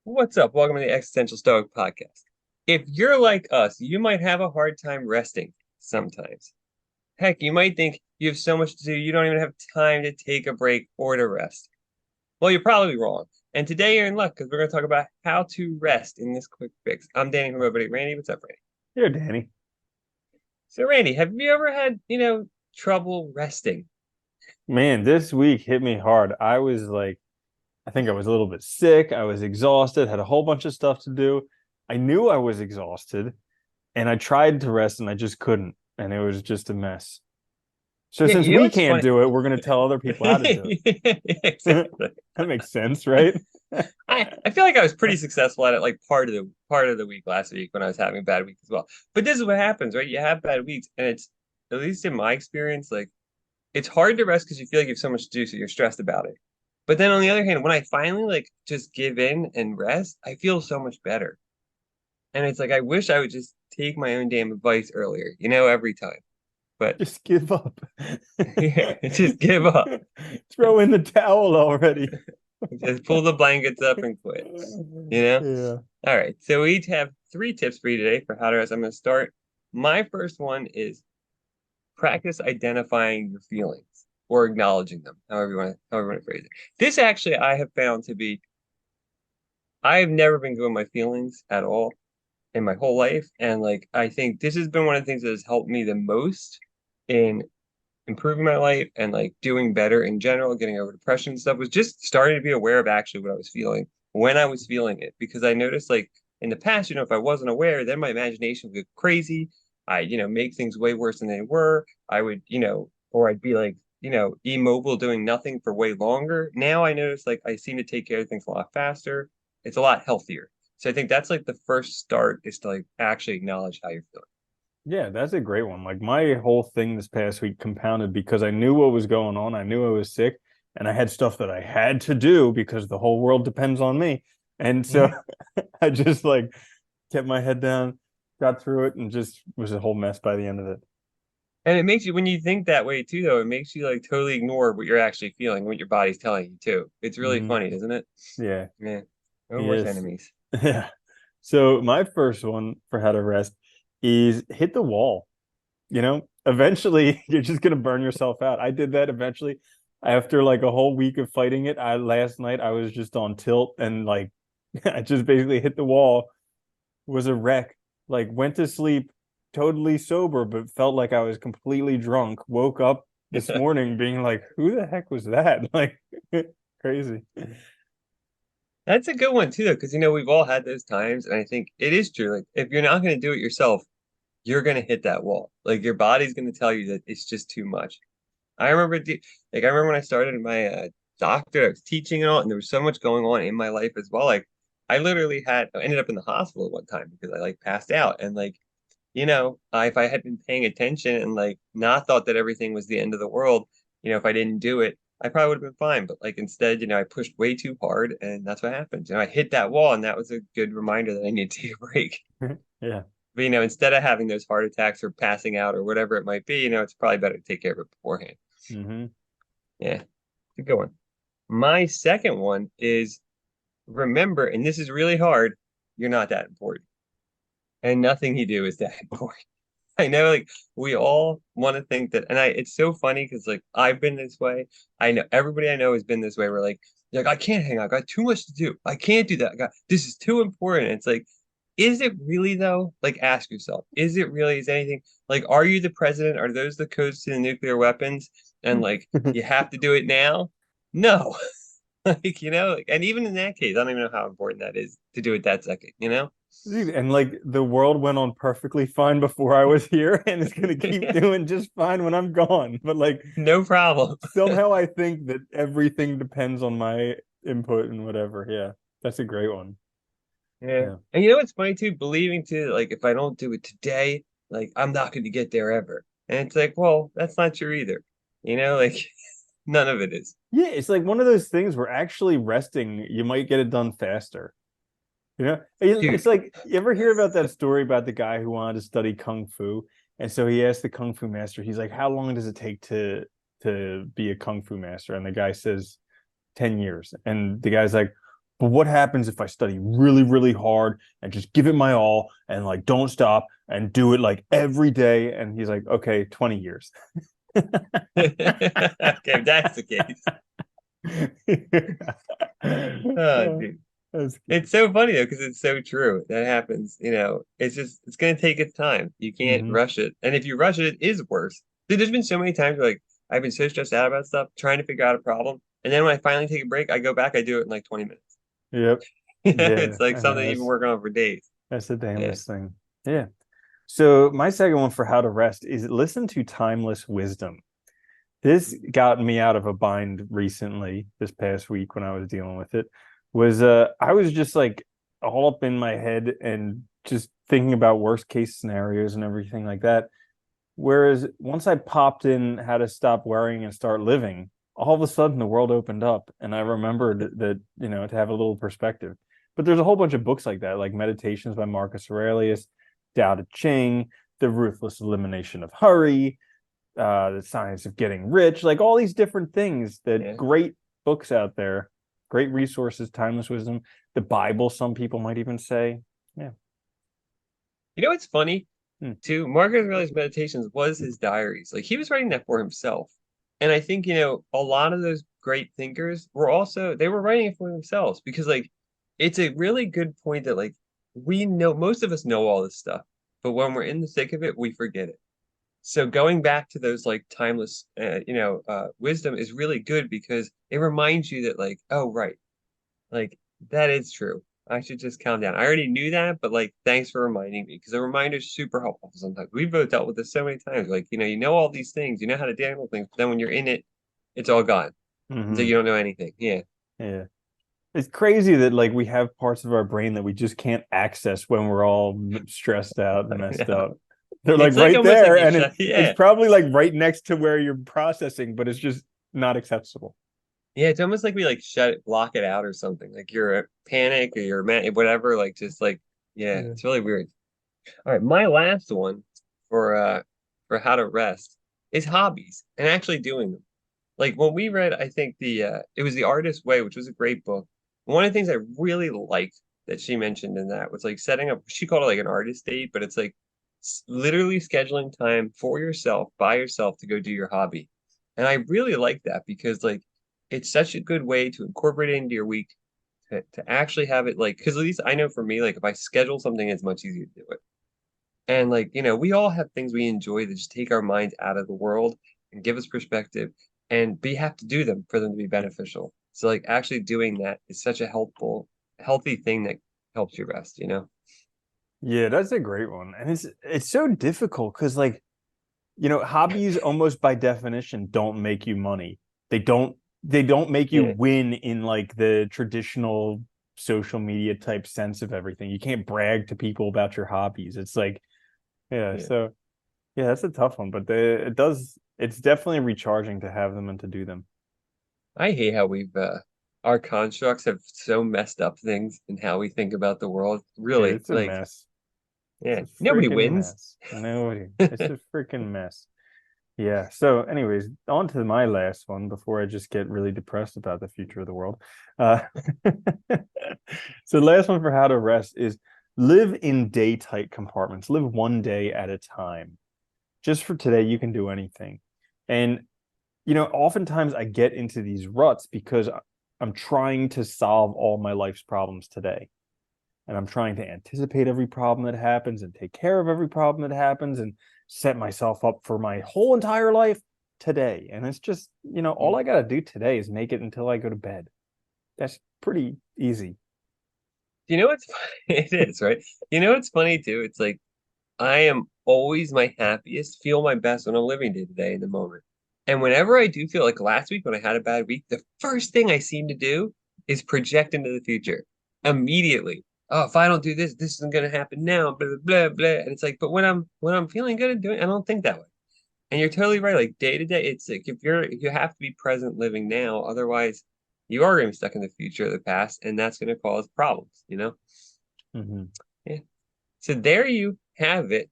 What's up? Welcome to the Existential Stoic podcast. If you're like us, you might have a hard time resting sometimes. Heck, you might think you have so much to do, you don't even have time to take a break or to rest. Well, you're probably wrong. And today you're in luck because we're going to talk about how to rest in this quick fix. I'm Danny from my buddy Randy. What's up, Randy? Here, Danny. So, Randy, have you ever had, trouble resting? Man, this week hit me hard. I think I was a little bit sick. I was exhausted, had a whole bunch of stuff to do. I knew I was exhausted, and I tried to rest and I just couldn't. And it was just a mess. So Yeah, since you know we what's can't funny? do it, we're going to tell other people how to do it. Exactly. That makes sense, right? I feel like I was pretty successful at it like part of the week last week when I was having a bad week as well. But this is what happens, right? You have bad weeks, and it's at least in my experience, like it's hard to rest because you feel like you have so much to do, so you're stressed about it. But then on the other hand, when I finally like just give in and rest, I feel so much better. And it's like I wish I would just take my own damn advice earlier, every time. But Just give up. yeah, just give up. Throw in the towel already. Just pull the blankets up and quit. You know? Yeah. All right. So we each have three tips for you today for how to rest. I'm going to start. My first one is practice identifying your feelings or acknowledging them, however you want to phrase it. This actually I have found to be I have never been good with my feelings at all in my whole life. And like I think this has been one of the things that has helped me the most in improving my life and like doing better in general, getting over depression and stuff was just starting to be aware of actually what I was feeling when I was feeling it. Because I noticed like in the past, if I wasn't aware, then my imagination would get crazy. I, make things way worse than they were. I would, or I'd be like, immobile doing nothing for way longer. Now I notice like I seem to take care of things a lot faster. It's a lot healthier. So I think that's like the first start is to like actually acknowledge how you're feeling. Yeah, that's a great one. Like my whole thing this past week compounded because I knew what was going on. I knew I was sick and I had stuff that I had to do because the whole world depends on me. And so Mhm. I just like kept my head down, got through it, and just was a whole mess by the end of it. And it makes you, when you think that way too, though, it makes you like totally ignore what you're actually feeling, what your body's telling you too. It's really Hmm. funny, isn't it? Yeah, Yeah. No worse yes. enemies. Yeah. So my first one for how to rest is hit the wall. Eventually you're just gonna burn yourself out. I did that eventually after like a whole week of fighting it. I last night I was just on tilt and like I just basically hit the wall, was a wreck, like went to sleep totally sober, but felt like I was completely drunk. Woke up this morning being like, who the heck was that? Like crazy. That's a good one too, though, because we've all had those times, and I think it is true. Like if you're not going to do it yourself, you're going to hit that wall. Like your body's going to tell you that it's just too much. I remember when I started my doctor, I was teaching and all, and there was so much going on in my life as well. Like I literally I ended up in the hospital one time because I like passed out, and like if I had been paying attention and like not thought that everything was the end of the world, if I didn't do it, I probably would have been fine. But like instead, I pushed way too hard, and that's what happened. I hit that wall, and that was a good reminder that I need to take a break. Yeah. But instead of having those heart attacks or passing out or whatever it might be, it's probably better to take care of it beforehand. Hmm. Yeah, it's a good one. My second one is remember, and this is really hard, you're not that important, and nothing you do is that important. I know, like we all want to think that, and it's so funny because like I've been this way. I know everybody I know has been this way. We're like, I can't hang out. I got too much to do. I can't do that. This is too important. It's like, is it really though? Like, ask yourself, is it really? Is anything like, are you the president? Are those the codes to the nuclear weapons? And like, you have to do it now? No, like and even in that case, I don't even know how important that is to do it that second. Dude, and like the world went on perfectly fine before I was here, and it's gonna keep Yeah, doing just fine when I'm gone. But like no problem. somehow I think that everything depends on my input and whatever. Yeah, that's a great one. Yeah. Yeah. And what's funny too? Believing too, like if I don't do it today, like I'm not going to get there ever. And it's like, well, that's not true either. Like none of it is. Yeah, it's like one of those things where actually resting, you might get it done faster. It's Dude, like you ever hear about that story about the guy who wanted to study kung fu, and so he asked the kung fu master, he's like, "How long does it take to be a kung fu master?" And the guy says, 10 years. And the guy's like, But what happens if I study really, really hard and just give it my all and like don't stop and do it like every day? And he's like, okay, 20 years. Okay, if that's the case. Oh, dude. That's good. It's so funny though, because it's so true. That happens, it's gonna take its time. You can't Hmm. rush it. And if you rush it, it is worse. Dude, there's been so many times where like I've been so stressed out about stuff, trying to figure out a problem. And then when I finally take a break, I go back, I do it in like 20 minutes. Yep. Yeah. It's like I know. something you've been working on for days. That's the Yeah. damnedest thing. Yeah. So my second one for how to rest is listen to timeless wisdom. This got me out of a bind recently, this past week when I was dealing with it, was I was just like all up in my head and just thinking about worst case scenarios and everything like that. Whereas once I popped in how to stop worrying and start living, all of a sudden the world opened up and I remembered that, to have a little perspective. But there's a whole bunch of books like that, like Meditations by Marcus Aurelius, Tao Te Ching, The Ruthless Elimination of Hurry, The Science of Getting Rich, like all these different things that Yeah. great books out there, great resources, timeless wisdom, the Bible, some people might even say. Yeah. You know what's funny Hmm. too? Marcus Aurelius' Meditations was his diaries. Like he was writing that for himself. And I think, a lot of those great thinkers were also they were writing it for themselves because like it's a really good point that like we know most of us know all this stuff, but when we're in the thick of it, we forget it. So going back to those like timeless wisdom is really good because it reminds you that like, oh right, like that is true. I should just calm down. I already knew that, but like, thanks for reminding me because a reminder is super helpful sometimes. We've both dealt with this so many times. Like, you know all these things, you know how to handle things, but then when you're in it, it's all gone. So Mm-hmm. you don't know anything. Yeah. Yeah. It's crazy that like we have parts of our brain that we just can't access when we're all stressed out and I messed know. up. They're like It's like right almost like there, you and shut. it's Yeah. probably like right next to where you're processing, but it's just not accessible. Yeah. It's almost like we like shut it, block it out or something. Like you're a panic or you're mad, whatever. Like just like, yeah, Yeah. it's really weird. All right, my last one for how to rest is hobbies and actually doing them. Like when we read, I think it was The Artist's Way, which was a great book. One of the things I really liked that she mentioned in that was like setting up, she called it like an artist date, but it's like literally scheduling time for yourself, by yourself to go do your hobby. And I really like that because like it's such a good way to incorporate it into your week to actually have it like because at least I know for me, like if I schedule something, it's much easier to do it. And like, we all have things we enjoy that just take our minds out of the world and give us perspective. And we have to do them for them to be beneficial. So like actually doing that is such a healthy thing that helps you rest. Yeah, that's a great one. And it's so difficult because like, hobbies almost by definition don't make you money. They don't make you Yeah, win in like the traditional social media type sense of everything. You can't brag to people about your hobbies. It's like, yeah, yeah. so yeah, that's a tough one, but it's definitely recharging to have them and to do them. I hate how our constructs have so messed up things in how we think about the world. Yeah, Really, it's a like, mess. It's yeah, a nobody freaking wins. mess. Nobody. It's a freaking mess. Yeah. So, anyways, on to my last one before I just get really depressed about the future of the world. Uh, so, the last one for how to rest is live in day tight compartments. Live one day at a time. Just for today, you can do anything. And, oftentimes I get into these ruts because I'm trying to solve all my life's problems today. And I'm trying to anticipate every problem that happens and take care of every problem that happens and set myself up for my whole entire life today. And it's just, all Yeah. I got to do today is make it until I go to bed. That's pretty easy. You know what's it is, right? You know what's funny too? It's like I am always my happiest, feel my best when I'm living day to day in the moment. And whenever I do feel like last week when I had a bad week, the first thing I seem to do is project into the future immediately. Oh, if I don't do this, this isn't gonna happen now, blah blah blah blah. And it's like, but when I'm feeling good and doing, I don't think that way. And you're totally right. Like day to day, it's like if you have to be present living now, otherwise you are gonna be stuck in the future or the past, and that's gonna cause problems. Mm-hmm. Yeah. So there you have it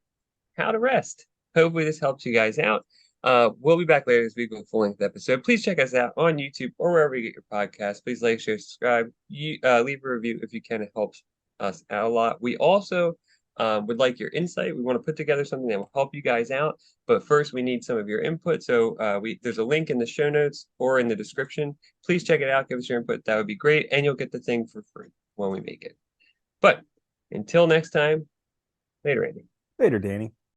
how to rest. Hopefully this helps you guys out. We'll be back later this week with a full-length episode. Please check us out on YouTube or wherever you get your podcast. Please like, share, subscribe. Leave a review if you can. It helps us out a lot. We also would like your insight. We want to put together something that will help you guys out. But first, we need some of your input. So there's a link in the show notes or in the description. Please check it out. Give us your input. That would be great. And you'll get the thing for free when we make it. But until next time, later, Andy. Later, Danny.